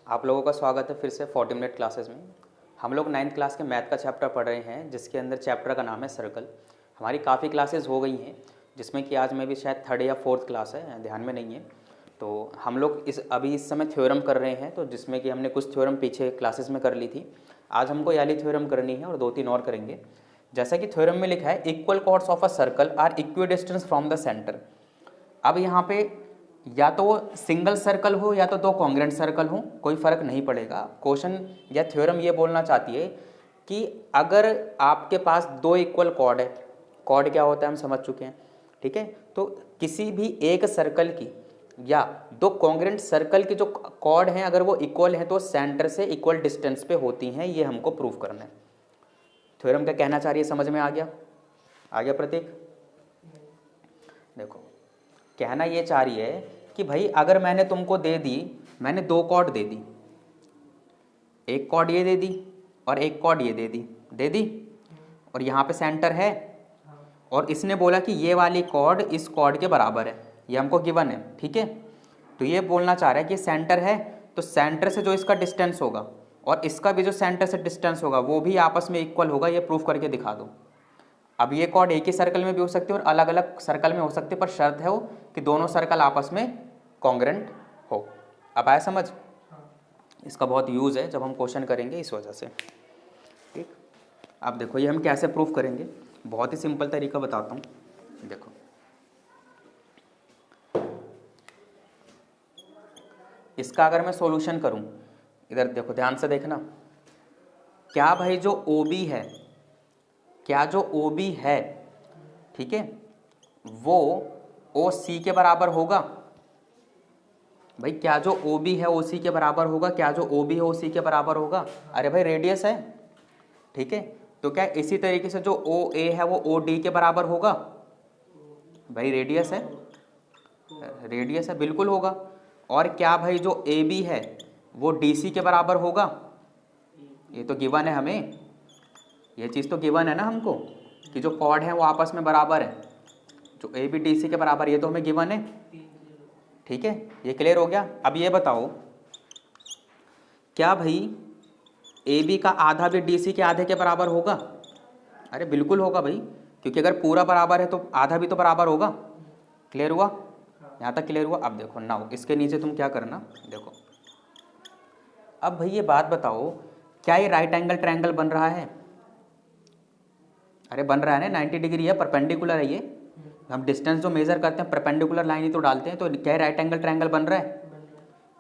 आप लोगों का स्वागत है फिर से 40 मिनट क्लासेस में। हम लोग 9th क्लास के मैथ का चैप्टर पढ़ रहे हैं, जिसके अंदर चैप्टर का नाम है सर्कल। हमारी काफ़ी क्लासेस हो गई हैं, जिसमें कि आज में भी शायद 3rd या 4th क्लास है, ध्यान में नहीं है। तो हम लोग अभी इस समय थ्योरम कर रहे हैं, तो जिसमें कि हमने कुछ थ्योरम पीछे क्लासेस में कर ली थी। आज हमको ये वाली थ्योरम करनी है और 2-3 और करेंगे। जैसा कि थ्योरम में लिखा है, equal chords of a circle are equi distance from the centre. अब यहाँ पे या तो वो सिंगल सर्कल हो या तो दो कॉन्ग्रेंट सर्कल हो, कोई फर्क नहीं पड़ेगा। क्वेश्चन या थ्योरम ये बोलना चाहती है कि अगर आपके पास दो इक्वल कॉर्ड है, कॉर्ड क्या होता है हम समझ चुके हैं, ठीक है। तो किसी भी एक सर्कल की या दो कॉन्ग्रेंट सर्कल की जो कॉर्ड हैं अगर वो इक्वल हैं तो सेंटर से इक्वल डिस्टेंस पे होती हैं, ये हमको प्रूव करना है। थ्योरम क्या कहना चाह रही है, समझ में आ गया? आ गया प्रतीक? देखो, कहना ये चाह रही है कि भाई अगर मैंने तुमको दे दी, मैंने दो कॉर्ड दे दी, एक कॉर्ड ये दे दी और एक कॉर्ड ये दे दी और यहाँ पे सेंटर है, और इसने बोला कि ये वाली कॉर्ड इस कॉर्ड के बराबर है, ये हमको गिवन है, ठीक है। तो ये बोलना चाह रहा है कि सेंटर है, तो सेंटर से जो इसका डिस्टेंस होगा और इसका भी जो सेंटर से डिस्टेंस होगा वो भी आपस में इक्वल होगा, ये प्रूफ करके दिखा दो। अब ये कॉर्ड एक ही सर्कल में भी हो सकती है और अलग अलग सर्कल में हो सकती है, पर शर्त है वो कि दोनों सर्कल आपस में कॉन्ग्रेंट हो। अब आया समझ? इसका बहुत यूज़ है जब हम क्वेश्चन करेंगे, इस वजह से, ठीक। अब देखो ये हम कैसे प्रूफ करेंगे, बहुत ही सिंपल तरीका बताता हूँ। देखो, इसका अगर मैं सॉल्यूशन करूँ, इधर देखो ध्यान से देखना, क्या भाई जो OB है, क्या जो OB है, ठीक है, वो OC के बराबर होगा? भाई क्या जो OB है OC के बराबर होगा? क्या जो OB है OC के बराबर होगा? अरे भाई रेडियस है, ठीक है। तो क्या इसी तरीके से जो OA है वो OD के बराबर होगा? भाई रेडियस है, रेडियस है, बिल्कुल होगा। और क्या भाई जो AB है वो DC के बराबर होगा? ये तो गिवन है हमें, ये चीज़ तो गिवन है ना हमको कि जो कॉर्ड है वो आपस में बराबर है, जो AB DC के बराबर, ये तो हमें गिवन है, ठीक है। ये क्लियर हो गया? अब ये बताओ, क्या भाई AB का आधा भी DC के आधे के बराबर होगा? अरे बिल्कुल होगा भाई, क्योंकि अगर पूरा बराबर है तो आधा भी तो बराबर होगा। क्लियर हुआ? यहाँ तक क्लियर हुआ? अब देखो नाउ इसके नीचे तुम क्या करना, देखो अब भाई ये बात बताओ, क्या ये राइट एंगल ट्रायंगल बन रहा है? अरे बन रहा है ना, 90 डिग्री है, परपेंडिकुलर है ये। हम डिस्टेंस जो मेजर करते हैं परपेंडिकुलर लाइन ही तो डालते हैं, तो क्या राइट एंगल ट्रायंगल बन रहा है?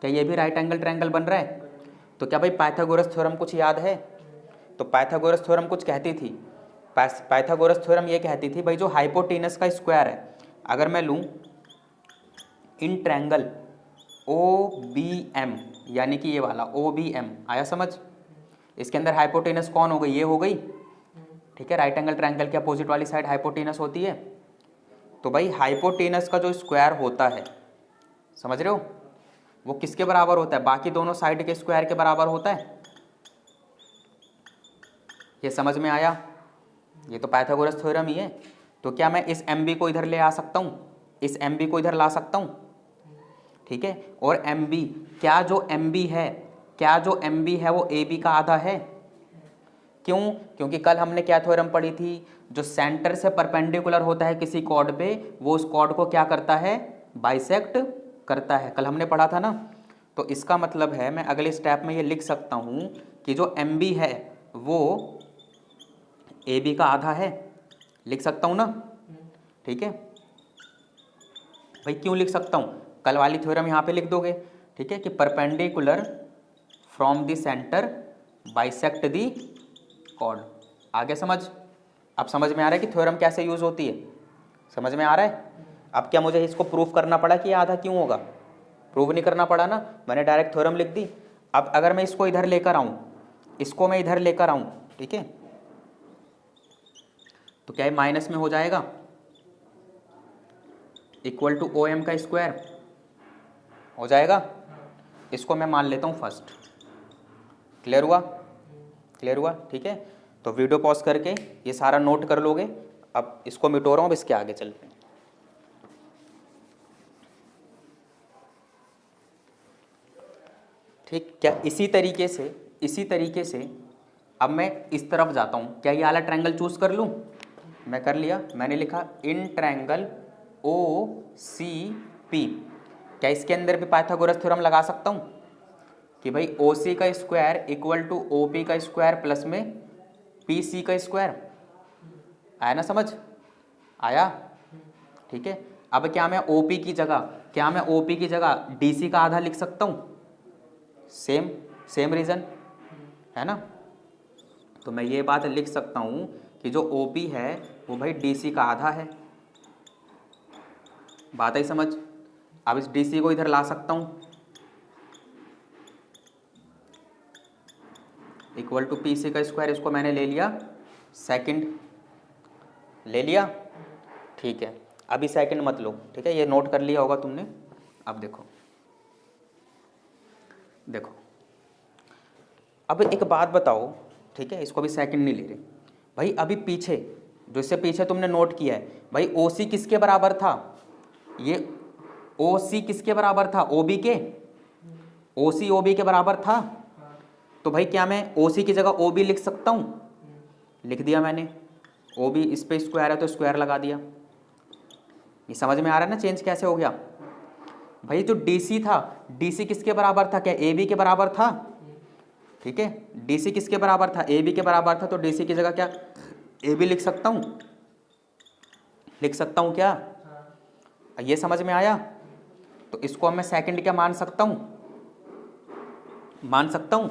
क्या ये भी राइट एंगल ट्रायंगल बन रहा है? तो क्या भाई पाइथागोरस थ्योरम कुछ याद है? तो पाइथागोरस थ्योरम कुछ कहती थी, पाइथागोरस थ्योरम ये कहती थी भाई जो हाइपोटेनस का स्क्वायर है, अगर मैं लूँ इन ट्रायंगल OBM, यानी कि ये वाला OBM, आया समझ? इसके अंदर हाइपोटेनस कौन हो गई? ये हो गई, ठीक है। राइट एंगल ट्रायंगल के अपोजिट वाली साइड हाइपोटेनस होती है। तो भाई हाइपोटेनस का जो स्क्वायर होता है, समझ रहे हो, वो किसके बराबर होता है? बाकी दोनों साइड के स्क्वायर के बराबर होता है। ये समझ में आया? ये तो पाइथागोरस थ्योरम ही है। तो क्या मैं इस MB को इधर ले आ सकता हूँ, इस MB को इधर ला सकता हूँ, ठीक है। और MB, क्या जो MB है, क्या जो MB है वो AB का आधा है? क्यों? क्योंकि कल हमने क्या थ्योरम पढ़ी थी, जो सेंटर से परपेंडिकुलर होता है किसी कॉर्ड पे, वो उस कॉर्ड को क्या करता है? बाइसेक्ट करता है, कल हमने पढ़ा था ना। तो इसका मतलब है मैं अगले स्टेप में ये लिख सकता हूँ कि जो MB है वो AB का आधा है, लिख सकता हूँ ना, ठीक है। भाई क्यों लिख सकता हूँ? कल वाली थ्योरम यहाँ पे लिख दोगे, ठीक है, कि perpendicular from the centre bisect the chord. आगे समझ? अब समझ में आ रहा है कि थ्योरम कैसे यूज होती है? समझ में आ रहा है? अब क्या मुझे इसको प्रूफ करना पड़ा कि ये आधा क्यों होगा? प्रूव नहीं करना पड़ा ना, मैंने डायरेक्ट थ्योरम लिख दी। अब अगर मैं इसको इधर लेकर आऊँ, इसको मैं इधर लेकर आऊँ, ठीक है, तो क्या ये माइनस में हो जाएगा? इक्वल टू OM का स्क्वायर हो जाएगा। इसको मैं मान लेता हूँ फर्स्ट। क्लियर हुआ? क्लियर हुआ, ठीक है। तो वीडियो पॉज करके ये सारा नोट कर लोगे। अब इसको मिटो रहा हूँ, अब इसके आगे चलते हैं। ठीक, क्या इसी तरीके से अब मैं इस तरफ जाता हूँ, क्या ये वाला ट्रायंगल चूज कर लूँ? मैं कर लिया, मैंने लिखा in triangle O C P. क्या इसके अंदर भी पाइथागोरस थ्योरम लगा सकता हूँ कि भाई ओ सी का square equal to O P का स्क्वायर प्लस में पी सी का स्क्वायर? आया ना समझ? आया? ठीक है। अब क्या मैं OP की जगह DC का आधा लिख सकता हूँ? सेम रीजन है ना। तो मैं ये बात लिख सकता हूँ कि जो OP है वो भाई DC का आधा है। बात आई समझ? अब इस DC को इधर ला सकता हूँ, इक्वल टू PC का स्क्वायर, इसको मैंने ले लिया सेकंड, ले लिया। ठीक है, अभी सेकंड मत लो, ठीक है, ये नोट कर लिया होगा तुमने। अब देखो अब एक बात बताओ, ठीक है, इसको भी सेकंड नहीं ले रहे भाई। अभी पीछे जो इससे पीछे तुमने नोट किया है भाई, OC किसके बराबर था? ये OC किसके बराबर था? OB के। OC OB के बराबर था। तो भाई क्या मैं OC की जगह OB लिख सकता हूँ? लिख दिया मैंने। OB इस पे स्क्वायर है तो स्क्वायर लगा दिया। ये समझ में आ रहा है ना चेंज कैसे हो गया? भाई जो DC था, DC किसके बराबर था? क्या AB के बराबर था? ठीक है, DC किसके बराबर था? AB के बराबर था। तो DC की जगह क्या AB लिख सकता हूँ? लिख सकता हूँ क्या? ये समझ में आया? तो इसको मैं सेकंड क्या मान सकता हूँ? मान सकता हूँ।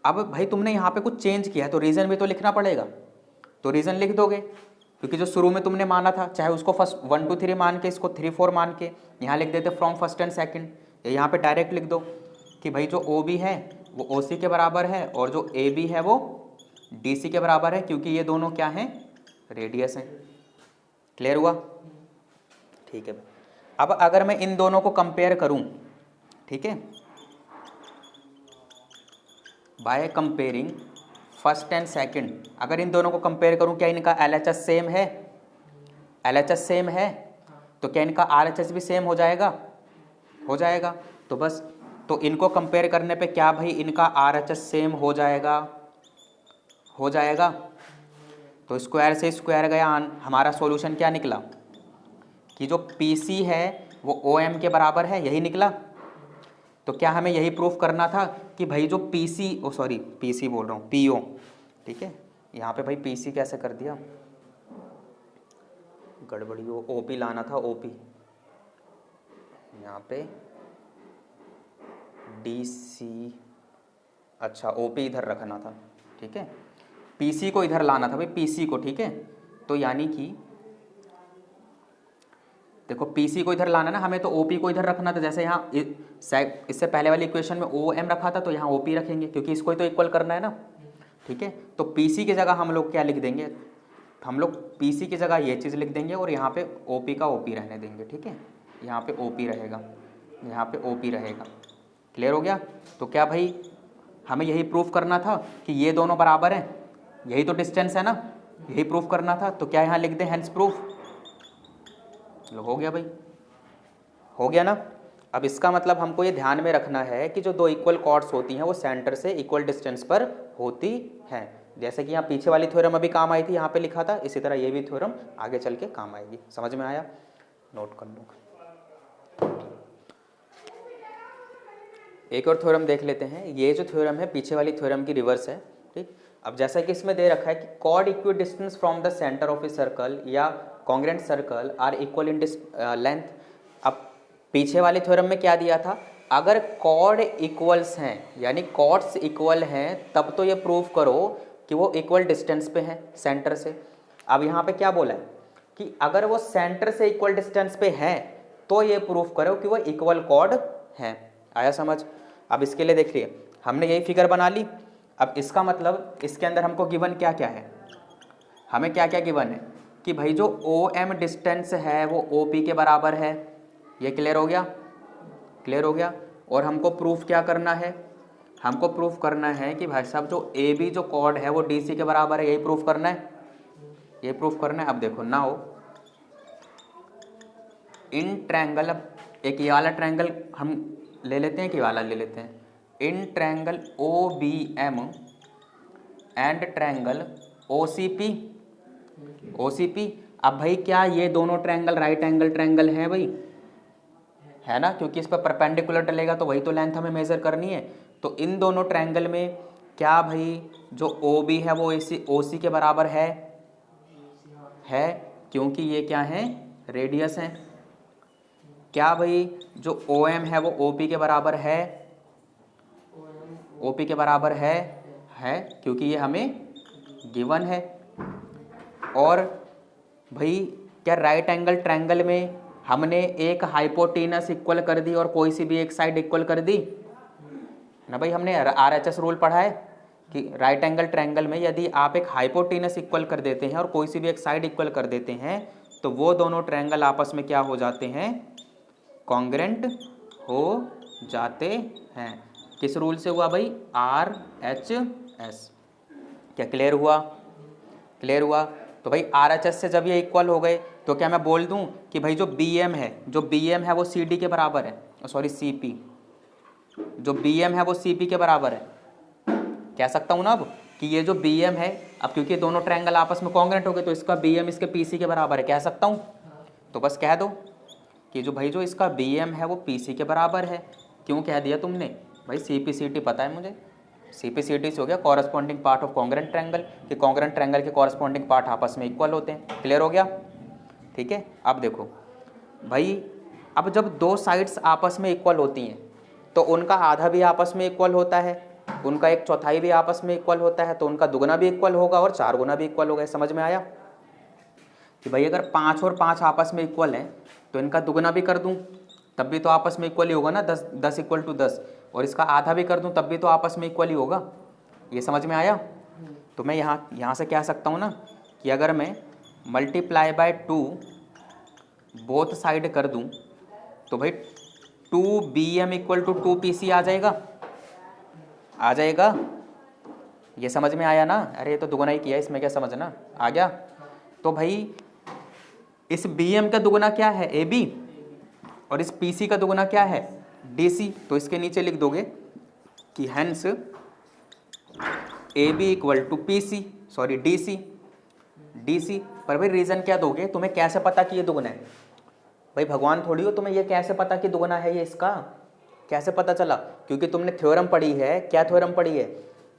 अब भाई तुमने यहाँ पे कुछ चेंज किया है तो रीज़न भी तो लिखना पड़ेगा, तो रीज़न लिख दोगे, क्योंकि जो शुरू में तुमने माना था, चाहे उसको फर्स्ट 1 2 3 मान के, इसको 3 4 मान के, यहाँ लिख देते फ्रॉम फर्स्ट एंड सेकंड। यहाँ पे डायरेक्ट लिख दो कि भाई जो OB है वो OC के बराबर है और जो AB है वो DC के बराबर है, क्योंकि ये दोनों क्या हैं? रेडियस हैं। क्लियर हुआ? ठीक है। अब अगर मैं इन दोनों को कंपेयर करूं, ठीक है, by comparing first and second, अगर इन दोनों को कंपेयर करूं, क्या इनका LHS सेम है? LHS सेम है, तो क्या इनका RHS भी सेम हो जाएगा? हो जाएगा। तो बस, तो इनको कंपेयर करने पे क्या भाई इनका RHS सेम हो जाएगा? हो जाएगा। तो स्क्वायर से स्क्वायर गया, हमारा सॉल्यूशन क्या निकला कि जो PC है वो OM के बराबर है, यही निकला। तो क्या हमें यही प्रूफ करना था कि भाई जो PC बोल रहा हूँ, PO, ठीक है, यहाँ पे भाई PC कैसे कर दिया, गड़बड़ी हो, OP लाना था, OP यहाँ पे DC, अच्छा OP इधर रखना था, ठीक है, PC को इधर लाना था भाई, PC को, ठीक है। तो यानी कि देखो PC को इधर लाना ना हमें, तो OP को इधर रखना था। जैसे यहाँ इससे पहले वाली इक्वेशन में OM रखा था, तो यहाँ OP रखेंगे, क्योंकि इसको ही तो इक्वल करना है ना, ठीक है। तो PC की जगह हम लोग क्या लिख देंगे? हम लोग PC की जगह ये चीज़ लिख देंगे और यहाँ पे OP का OP रहने देंगे, ठीक है। यहाँ पे OP रहेगा, यहाँ पे OP रहेगा। क्लियर हो गया? तो क्या भाई हमें यही प्रूफ करना था कि ये दोनों बराबर हैं, यही तो डिस्टेंस है ना, यही प्रूफ करना था। तो क्या यहाँ लिख दें हेंस प्रूफ? लो, हो गया भाई, हो गया ना। अब इसका मतलब हमको ये ध्यान में रखना है कि जो दो इक्वल कॉर्ड्स होती हैं वो सेंटर से इक्वल डिस्टेंस पर होती हैं। जैसे कि यहाँ पीछे वाली थ्योरम अभी काम आई थी, यहाँ पे लिखा था, इसी तरह ये भी थ्योरम आगे चल के काम आएगी। समझ में आया? नोट कर लो। एक और थ्योरम देख लेते हैं। ये जो थ्योरम है पीछे वाली थ्योरम की रिवर्स है, ठीक। अब जैसा कि इसमें दे रखा है कि chord equi distance from the centre of a circle या congruent circle are equal in length. अब पीछे वाले थ्योरम में क्या दिया था? अगर कॉर्ड इक्वल्स हैं, यानी कॉर्ड्स इक्वल हैं, तब तो ये प्रूफ करो कि वो इक्वल डिस्टेंस पे हैं सेंटर से। अब यहाँ पे क्या बोला है कि अगर वो सेंटर से इक्वल डिस्टेंस पे हैं तो ये प्रूफ करो कि वो इक्वल कॉर्ड हैं। आया समझ? अब इसके लिए देखिए, हमने यही फिगर बना ली। अब इसका मतलब इसके अंदर हमको गिवन क्या क्या है, हमें क्या क्या गिवन है कि भाई जो OM डिस्टेंस है वो OP के बराबर है। ये क्लियर हो गया? क्लियर हो गया। और हमको प्रूफ क्या करना है? हमको प्रूफ करना है कि भाई साहब जो AB जो कॉर्ड है वो DC के बराबर है। यही प्रूफ करना है, ये प्रूफ करना है। अब देखो नाउ इन ट्रायंगल, अब एक ये वाला ट्रायंगल हम ले लेते हैं कि वाला ले लेते हैं, in triangle OBM and triangle OCP। अब भाई क्या ये दोनों ट्रायंगल राइट एंगल ट्रायंगल है भाई, है ना, क्योंकि इस पर परपेंडिकुलर डलेगा तो वही तो लेंथ हमें मेजर करनी है। तो इन दोनों ट्रायंगल में क्या भाई जो OB है वो OC के बराबर है, क्योंकि ये क्या है, रेडियस है। क्या भाई जो OM है वो OP के बराबर है, क्योंकि ये हमें गिवन है। और भाई क्या राइट एंगल ट्रायंगल में हमने एक हाइपोटेनस इक्वल कर दी और कोई सी भी एक साइड इक्वल कर दी ना भाई, हमने RHS रूल पढ़ा है कि राइट एंगल ट्रायंगल में यदि आप एक हाइपोटेनस इक्वल कर देते हैं और कोई सी भी एक साइड इक्वल कर देते हैं तो वो दोनों ट्रायंगल आपस में क्या हो जाते हैं, कॉन्ग्रेंट हो जाते हैं। किस रूल से हुआ भाई, RHS। क्या क्लियर हुआ? तो भाई RHS से जब ये इक्वल हो गए तो क्या मैं बोल दूं कि भाई जो BM है वो CD के बराबर है, सॉरी CP, जो BM है वो CP के बराबर है। कह सकता हूं ना अब कि ये जो BM है, अब क्योंकि दोनों ट्रायंगल आपस में कॉन्ग्रेंट हो गए तो इसका BM इसके PC के बराबर है, कह सकता हूं। तो बस कह दो कि जो भाई जो इसका BM है वो PC के बराबर है। क्यों कह दिया तुमने भाई, CPCT पता है मुझे, CPCT से हो गया corresponding part of congruent triangle, कि कॉन्ग्रेंट ट्रायंगल के कॉरस्पॉन्डिंग पार्ट आपस में इक्वल होते हैं। क्लियर हो गया? ठीक है। अब देखो भाई, अब जब दो साइड्स आपस में इक्वल होती हैं तो उनका आधा भी आपस में इक्वल होता है, उनका एक चौथाई भी आपस में इक्वल होता है, तो उनका दुगना भी इक्वल होगा और 4 गुना भी इक्वल होगा। समझ में आया कि भाई अगर 5 और 5 आपस में इक्वल है तो इनका दुगना भी कर दूं तब भी तो आपस में इक्वल ही होगा ना, 10 इक्वल टू 10, और इसका आधा भी कर दूं तब भी तो आपस में इक्वल ही होगा। ये समझ में आया? तो मैं यहाँ से कह सकता हूँ ना कि अगर मैं मल्टीप्लाई बाय 2 बोथ साइड कर दूं तो भाई 2BM इक्वल टू 2PC आ जाएगा। ये समझ में आया ना? अरे ये तो दुगना ही किया, इसमें क्या समझना आ गया। तो भाई इस BM का दुगना क्या है, AB, और इस PC का दुगना क्या है, DC। तो इसके नीचे लिख दोगे कि hence AB equal to PC, sorry DC। पर भाई रीजन क्या दोगे, तुम्हें कैसे पता कि ये दुगना है? भाई भगवान थोड़ी हो, तुम्हें ये कैसे पता कि दुगना है ये, इसका कैसे पता चला? क्योंकि तुमने थ्योरम पढ़ी है। क्या थ्योरम पढ़ी है?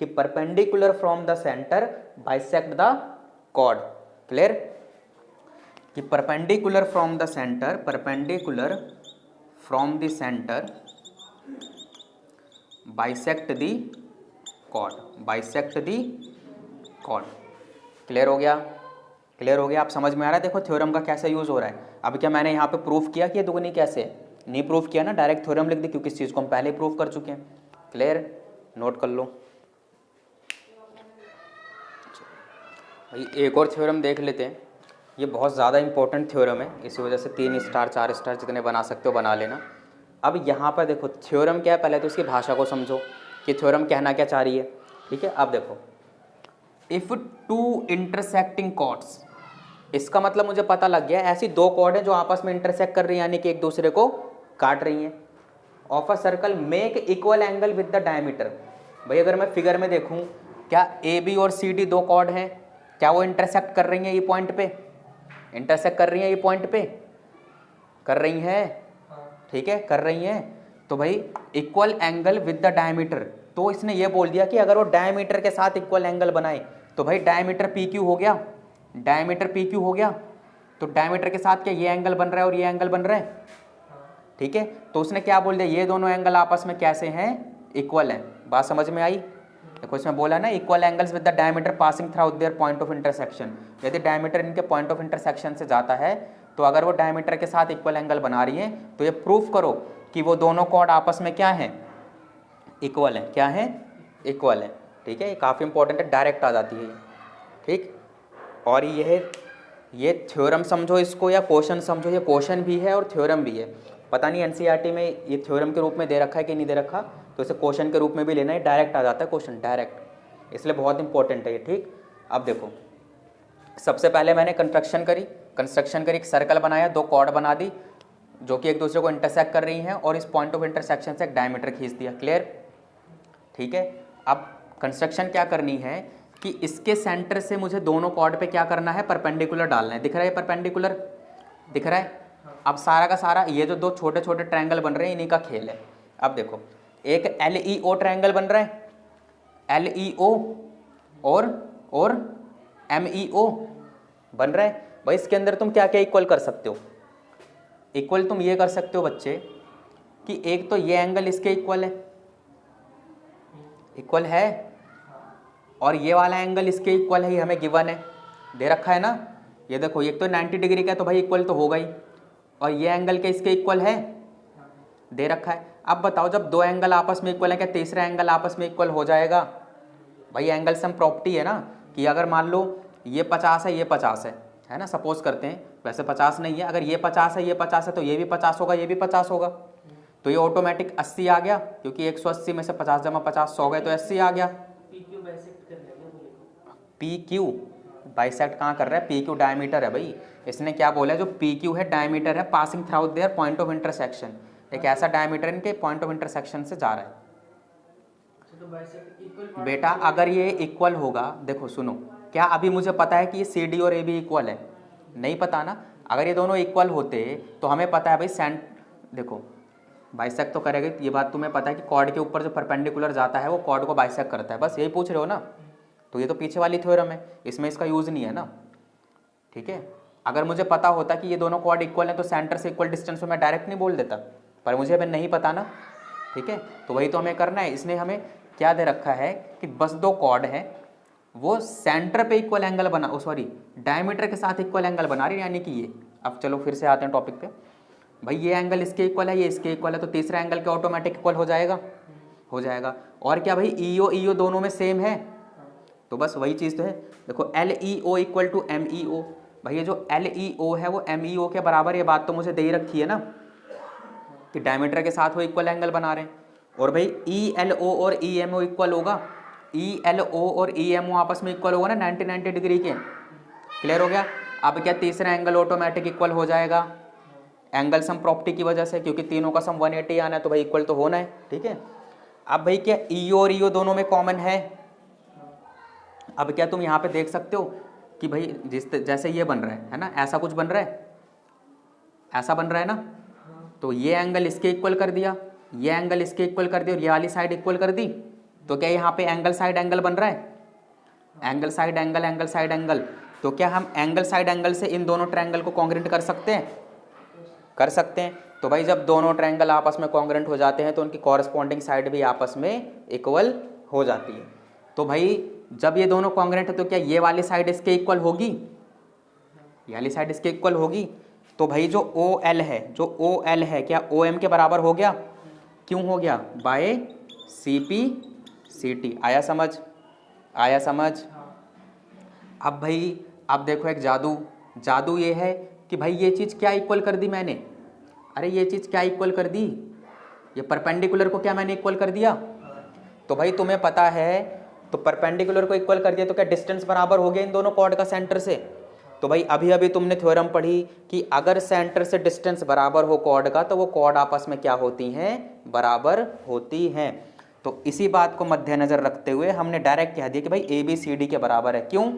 कि perpendicular from the centre bisect the chord. Clear? कि perpendicular from the centre bisect the chord. Clear हो गया? आप समझ में आ रहा है? देखो थ्योरम का कैसे यूज हो रहा है। अब क्या मैंने यहाँ पे प्रूफ किया कि ये दुगनी कैसे है? नहीं प्रूफ किया ना, डायरेक्ट थ्योरम लिख दी, क्योंकि इस चीज को हम पहले ही प्रूफ कर चुके हैं। क्लियर? नोट कर लो भाई। एक और थ्योरम देख लेते हैं, ये बहुत ज़्यादा इंपॉर्टेंट थ्योरम है, इसी वजह से 3 स्टार 4 स्टार जितने बना सकते हो बना लेना। अब यहाँ पर देखो थ्योरम क्या है, पहले तो इसकी भाषा को समझो कि थ्योरम कहना क्या चाह रही है। ठीक है, अब देखो इफ़ 2 इंटरसेक्टिंग कॉर्ड्स, इसका मतलब मुझे पता लग गया ऐसी 2 कॉर्ड हैं जो आपस में इंटरसेक्ट कर रही हैं, यानी कि एक दूसरे को काट रही हैं। Of a circle make equal angle with the diameter. भाई अगर मैं फिगर में देखूं, क्या AB और CD 2 कॉर्ड हैं, क्या वो इंटरसेक्ट कर रही हैं ये पॉइंट पे? इंटरसेक्ट कर रही हैं ये पॉइंट पे? कर रही हैं। ठीक है, कर रही हैं। तो भाई equal angle with the diameter, तो इसने ये बोल दिया कि अगर वो डायमीटर के साथ इक्वल एंगल बनाए तो भाई डायमीटर PQ हो गया, तो डायमीटर के साथ क्या ये एंगल बन रहा है और ये एंगल बन रहा है। ठीक है, तो उसने क्या बोल दिया, ये दोनों एंगल आपस में कैसे हैं, इक्वल हैं। बात समझ में आई? देखो इसमें बोला ना equal angles with the diameter passing through their point of intersection. यदि डायमीटर इनके पॉइंट ऑफ इंटरसेक्शन से जाता है तो अगर वो डायमीटर के साथ इक्वल एंगल बना रही है तो ये प्रूफ करो कि वो दोनों कॉर्ड आपस में क्या है, इक्वल है। क्या है? इक्वल है। ठीक है, ये काफ़ी इंपॉर्टेंट है, डायरेक्ट आ जाती है। ठीक, और ये थ्योरम समझो इसको या क्वेश्चन समझो, ये क्वेश्चन भी है और थ्योरम भी है। पता नहीं NCERT में ये थ्योरम के रूप में दे रखा है कि नहीं दे रखा, तो इसे क्वेश्चन के रूप में भी लेना है, डायरेक्ट आ जाता है क्वेश्चन, डायरेक्ट, इसलिए बहुत इंपॉर्टेंट है ये। ठीक, अब देखो सबसे पहले मैंने कंस्ट्रक्शन करी, एक सर्कल बनाया, 2 कॉर्ड बना दी जो कि एक दूसरे को इंटरसेक्ट कर रही हैं, और इस पॉइंट ऑफ इंटरसेक्शन से एक डायमीटर खींच दिया। क्लियर? ठीक है। अब कंस्ट्रक्शन क्या करनी है कि इसके सेंटर से मुझे दोनों कॉर्ड पे क्या करना है, परपेंडिकुलर डालना है। दिख रहा है परपेंडिकुलर, दिख रहा है। अब सारा का सारा ये जो दो छोटे छोटे ट्रायंगल बन रहे हैं इन्हीं का खेल है। अब देखो एक LEO ट्रायंगल बन रहा है, LEO और MEO बन रहा है। भाई इसके अंदर तुम क्या क्या इक्वल कर सकते हो? इक्वल तुम ये कर सकते हो बच्चे कि एक तो ये एंगल इसके इक्वल है, इक्वल है, और ये वाला एंगल इसके इक्वल है, ये हमें गिवन है, दे रखा है ना। ये देखो एक तो 90 डिग्री का है तो भाई इक्वल तो होगा ही, और ये एंगल के इसके इक्वल है, दे रखा है। अब बताओ जब दो एंगल आपस में इक्वल है क्या तीसरा एंगल आपस में इक्वल हो जाएगा? भाई एंगल सम प्रॉपर्टी है ना कि अगर मान लो ये 50 है ये 50 है ना, सपोज करते हैं, वैसे 50 नहीं है, अगर ये 50 है ये 50 है तो ये भी 50 होगा, ये भी 50 होगा, तो ये ऑटोमेटिक 80 आ गया, क्योंकि 180 में से 50 जमा 50 100 गए तो 80 आ गया। PQ बाइसेक्ट कहाँ कर रहा है? PQ डायमीटर है भाई। इसने क्या बोला है, जो PQ है डायमीटर है passing through their point of intersection, एक ऐसा डायमीटर इनके पॉइंट ऑफ इंटरसेक्शन से जा रहा है। बेटा अगर ये इक्वल होगा, देखो सुनो, क्या अभी मुझे पता है कि ये CD और AB इक्वल है? नहीं पता ना। अगर ये दोनों इक्वल होते तो हमें पता है भाई देखो बाइसेक्ट तो करेगा, ये बात तुम्हें पता है कि कॉर्ड के ऊपर जो परपेंडिकुलर जाता है वो कॉर्ड को बाइसेक्ट करता है, बस यही पूछ रहे हो ना। तो ये तो पीछे वाली थ्योरम है, इसमें इसका यूज़ नहीं है ना, ठीक है। अगर मुझे पता होता कि ये दोनों कॉर्ड इक्वल हैं तो सेंटर से इक्वल डिस्टेंस में मैं डायरेक्ट नहीं बोल देता, पर मुझे अभी नहीं पता ना, ठीक है। तो वही तो हमें करना है। इसने हमें क्या दे रखा है कि बस दो कॉर्ड है, वो सेंटर पे इक्वल एंगल बना, सॉरी डायमीटर के साथ इक्वल एंगल बना रही है, यानी कि ये। अब चलो फिर से आते हैं टॉपिक पे। भाई ये एंगल इसके इक्वल है, ये इसके इक्वल है, तो तीसरा एंगल के ऑटोमेटिक इक्वल हो जाएगा, हो जाएगा। और क्या भाई EO दोनों में सेम है, तो बस वही चीज़ तो है। देखो LEO इक्वल टू MEO, भाई ये जो LEO है वो MEO के बराबर, ये बात तो मुझे दे ही रखी है ना कि डायमीटर के साथ वो इक्वल एंगल बना रहे हैं। और भाई ELO और EMO इक्वल होगा, ELO और EMO आपस में इक्वल होगा ना 90 डिग्री के। क्लियर हो गया? अब क्या तीसरा एंगल ऑटोमेटिक इक्वल हो जाएगा एंगल सम प्रॉपर्टी की वजह से, क्योंकि तीनों का सम 180 आना है तो भाई इक्वल तो होना है, ठीक है। अब भाई क्या EO और EO दोनों में कॉमन है? अब क्या तुम यहाँ पे देख सकते हो कि भाई जैसे ये बन रहा है ना, ऐसा कुछ बन रहा है, ऐसा बन रहा है ना, तो ये एंगल इसके इक्वल कर दिया, ये एंगल इसके इक्वल कर दिया, और ये वाली साइड इक्वल कर दी, तो क्या यहाँ पे एंगल साइड एंगल बन रहा है? Angle side angle, angle side angle. तो क्या हम एंगल साइड एंगल से इन दोनों ट्रायंगल को कॉन्ग्रुएंट कर सकते हैं? कर सकते हैं। तो भाई जब दोनों ट्रायंगल आपस में कॉन्ग्रुएंट हो जाते हैं तो उनकी कॉरस्पॉन्डिंग साइड भी आपस में इक्वल हो जाती है। तो भाई जब ये दोनों कॉन्ग्रुएंट है तो क्या ये वाली साइड इसके इक्वल होगी? ये वाली साइड इसके इक्वल होगी। तो भाई जो OL है, जो OL है क्या OM के बराबर हो गया? क्यों हो गया? By CP CT। आया समझ? आया समझ? अब भाई अब देखो एक जादू ये है कि भाई ये चीज़ क्या इक्वल कर दी मैंने? अरे ये चीज़ क्या इक्वल कर दी? ये परपेंडिकुलर को क्या मैंने इक्वल कर दिया? तो भाई तुम्हें पता है, तो परपेंडिकुलर को इक्वल कर दिया तो क्या डिस्टेंस बराबर हो गया इन दोनों कॉर्ड का सेंटर से? तो भाई अभी अभी तुमने थ्योरम पढ़ी कि अगर सेंटर से डिस्टेंस बराबर हो कॉर्ड का तो वो कॉर्ड आपस में क्या होती हैं? बराबर होती हैं। तो इसी बात को मद्देनजर रखते हुए हमने डायरेक्ट कह दिया कि भाई ABCD के बराबर है। क्यों?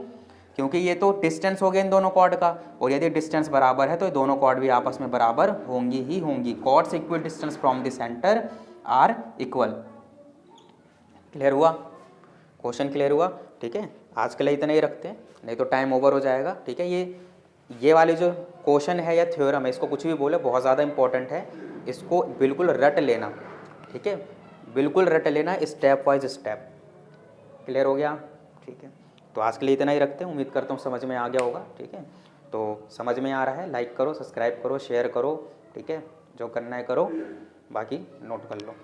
क्योंकि ये तो डिस्टेंस हो गया इन दोनों कॉर्ड का, और यदि डिस्टेंस बराबर है तो ये दोनों कॉर्ड भी आपस में बराबर होंगी ही होंगी। Chords equal distance from the centre are equal. Clear हुआ? क्वेश्चन क्लियर हुआ? ठीक है, आज के लिए इतना ही रखते हैं, नहीं तो टाइम ओवर हो जाएगा। ठीक है, ये वाली जो क्वेश्चन है या थ्योरम है, इसको कुछ भी बोले बहुत ज़्यादा इंपॉर्टेंट है, इसको बिल्कुल रट लेना। ठीक है, बिल्कुल रट लेना, स्टेप वाइज स्टेप। क्लियर हो गया? ठीक है, तो आज के लिए इतना ही रखते हैं। उम्मीद करता हूँ समझ में आ गया होगा। ठीक है, तो समझ में आ रहा है, लाइक करो, सब्सक्राइब करो, शेयर करो। ठीक है, जो करना है करो, बाकी नोट कर लो।